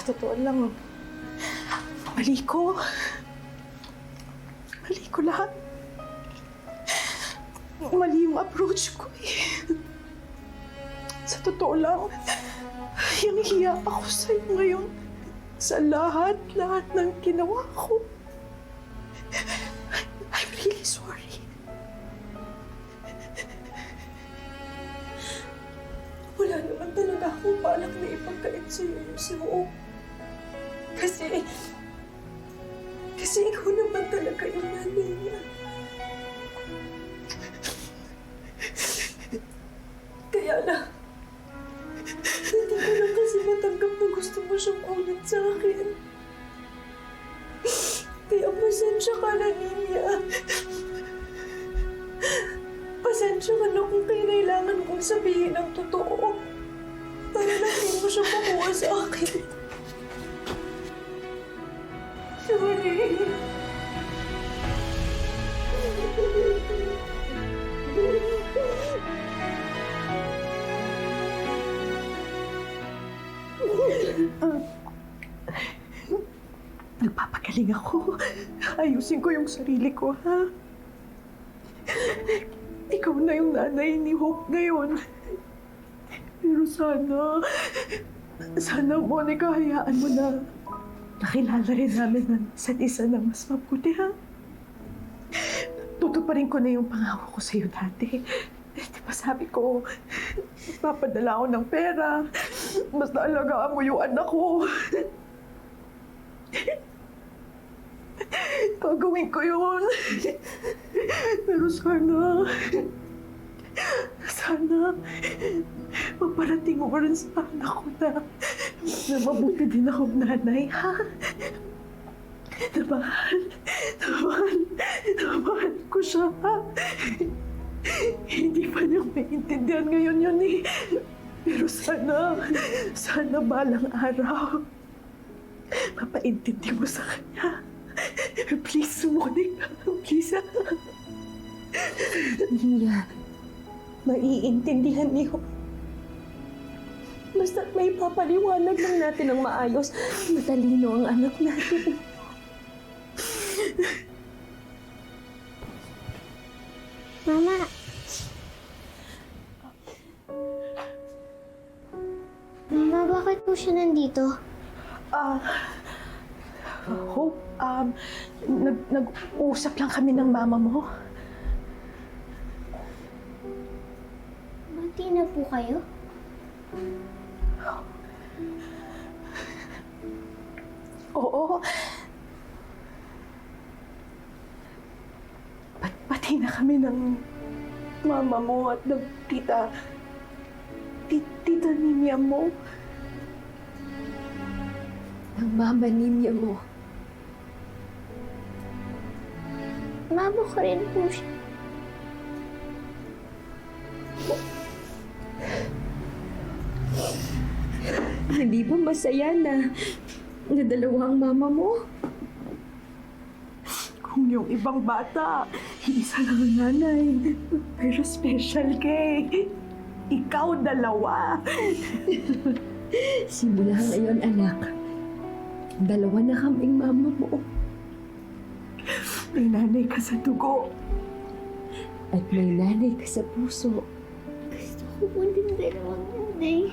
totoo lang, mali ko. Mali ko lahat. Mali yung approach ko eh. Sa totoo lang, hiya ako sa'yo ngayon. Sa lahat ng ginawa ko. I'm really sorry. Wala naman talaga akong balak na ipagkait sa'yo yung sa'yo. Kasi ikaw naman talaga yung nanay niya. Kaya lang, hindi ko lang kasi matanggap na gusto mo siyang kunin sa akin. Kaya pasensya ka na, Nimia. Pasensya ka na kung kailangan kong sabihin ang totoo. Para lang hindi mo siya makuha sa akin. Sorry. Nagpapagaling ako. Ayusin ko yung sarili ko, ha? Ikaw na yung nanay ni Hope ngayon. Pero sana, Monica, hayaan mo na nakilala rin namin ng isa't isa na mas mabuti, ha? Tutuparin ko na yung pangako ko sa'yo dati. Di ba sabi ko, papadala ako ng pera. Basta alagaan mo yung anak ko. Gagawin ko yun. Pero sana, maparating mo rin sa anak ko na mabuti din akong nanay, ha? Namahal ko siya, ha? Hindi pa niya maintindihan ngayon yun, eh. Pero sana balang araw, mapaintindi mo sa kanya. Please, Monica. Please, ha? Nia, maiintindihan niyo. Basta't may papaliwanag lang natin ng maayos, matalino ang anak natin. Mama. Mama, bakit po siya nandito? Hope, nag-uusap lang kami ng mama mo. Bati na po kayo? Oo. Pati na kami ng mama mo at ng tita Nimia mo. Ang mama Nimia mo. Mama ko rin po siya. Hindi ba masaya na dalawang mama mo? Kung yung ibang bata, isa lang ang nanay. Pero special kay ikaw dalawa. Simula ngayon, anak. Dalawa na kaming mama mo. May nanay ka sa dugo. At may nanay ka sa puso. Gusto ko po din dalawang nanay.